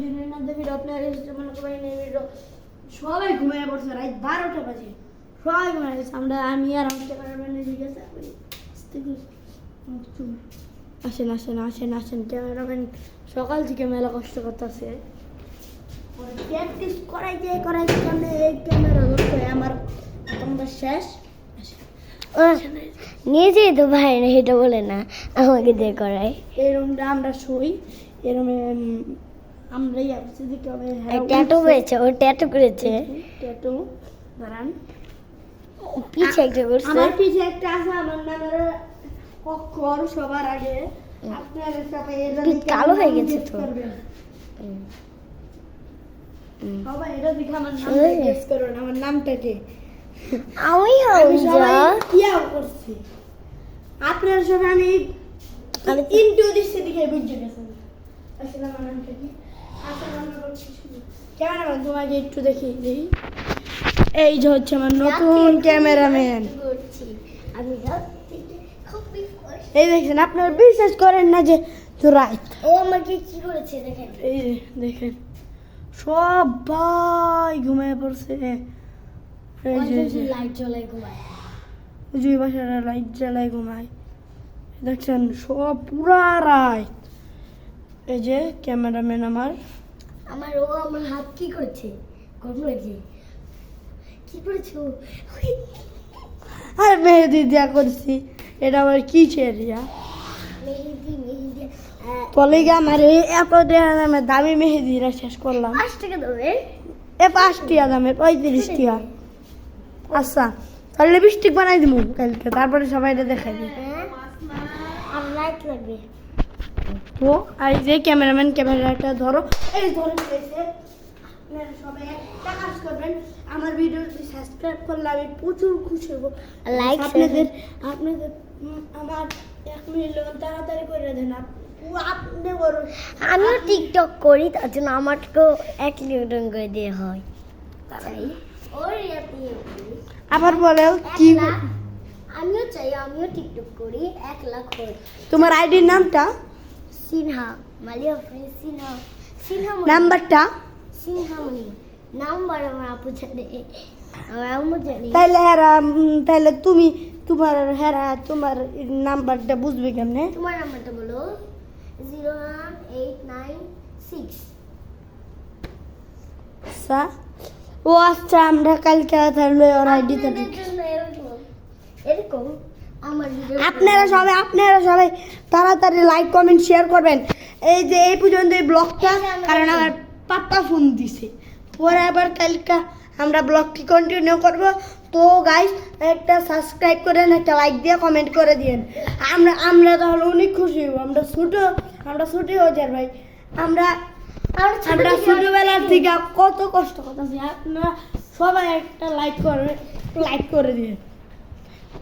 দিনের মধ্যে ভিডিও আপনার মনে করেন এই ভিডিও সবাই ঘুমিয়ে পড়ছে রাত 12টা বাজে সবাই ঘুমিয়ে গেছে আমি আর আমার ক্যামেরাম্যান এদিকে গেছে আসেন আসেন আসেন আসেন ক্যামেরাম্যান সকাল থেকে মেলা কষ্ট করতেছে প্র্যাকটিস করাইতে সামনে এই ক্যামেরা ধরতে আমার তোমরা শেষ নিজে তো ভাই না এটা বলে না আমাকে দিয়ে করাই এই রুমটা আমরা শুই এই রুমে আমরাই আসছি দিকে হবে ট্যাটু করেছে ও ট্যাটু করেছে ট্যাটু দাঁড়ান পিছে একটা করছে আমার পিছে একটা আছে আমার নামের অক্ষর সবার আগে আপনারা সবাই এটা কালো হয়ে গেছে তো সবাই এটা দেখে আমার নাম গেস করুন আমার নামটা কি আমি হাউজা কিয়া করছি আপনারা সবাই আমি ইনটু দিচ্ছি দেখে বুঝে গেছেন আসলে আমার নামটা কি আসলে আমরা বলছি ক্যামেরাম্যান তোমাকে একটু দেখি দিই এই যে হচ্ছে আমার নতুন ক্যামেরাম্যান আমি এই দেখেন আপনারা বিশ্বাস করেন না যে রাইট ও আমাকে কি করেছে দেখেন এই যে দেখেন সবাই ঘুমিয়ে পড়ছে এই যে লাইট জ্বলাই ঘুমায় জুই বাসারা লাইট জ্বালায় ঘুমায় দেখছেন সব পুরা রাত এই যে ক্যামেরাম্যান আমার আমার হাত কি করেছে গরম লাগছে কি করেছো আর মেহেদি দিয়া করছি এটা আবার কি চেরিয়া মেহেদি পলিগা আমার এত দামে দামি মেহেদিরা শেষ করলাম 5 টাকা দেবে 5 টাকা দামে 35 টাকা আচ্ছা তাহলে লিপস্টিক বানাই দিব কালকে তারপরে সবাই এটা দেখাই দিই আর লাইট লাগবে তো আর এই যে ক্যামেরাম্যান ক্যামেরাটা ধরো এই ধরে ফেলেছে আপনারা সবাই একটা কাজ করবেন আমার ভিডিওটি সাবস্ক্রাইব করলে আমি প্রচুর খুশি হব লাইক আপনাদের আমার 1 মিলিয়ন তাড়াতাড়ি করে দেন আপনি করুন আমিও টিকটক করি তার জন্য আমাকেও 1 মিলিয়ন করে দিয়ে হয় তাই আবার বলেও কি আমিও চাই আমিও টিকটক করি 1 লাখ হয় তোমার আইডির নামটা সিনহা মালিয়া সিনহা সিনহা নাম্বারটা সিনহামণি নাম্বার আমার আপু জানে আমার আম্মু জানে তাহলে তুমি তোমার নাম্বারটা বুঝবে কেমনে তোমার নাম্বারটা বলো 01896 আচ্ছা ও আচ্ছা আমরা কালকে তাহলে ওর আইডিটা এরকম আমার ভিডিও আপনারা সবাই তাড়াতাড়ি লাইক কমেন্ট শেয়ার করবেন এই যে এই পর্যন্ত এই ব্লগটা কারণ আমার পাপা ফোন দিছে পরে আবার কালকে আমরা ব্লগটি কন্টিনিউ করব তো গাইস একটা সাবস্ক্রাইব করেন একটা লাইক দিয়ে কমেন্ট করে দিন আমরা তাহলে অনেক খুশি হব আমরা ছোট হয়ে যাই ভাই আমরা ছোটবেলার থেকে কত কষ্ট করতেছি আপনারা সবাই একটা লাইক করে দিন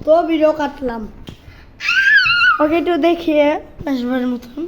তো ভিডিও কাটলাম ওকে একটু দেখিয়ে আসবার মতন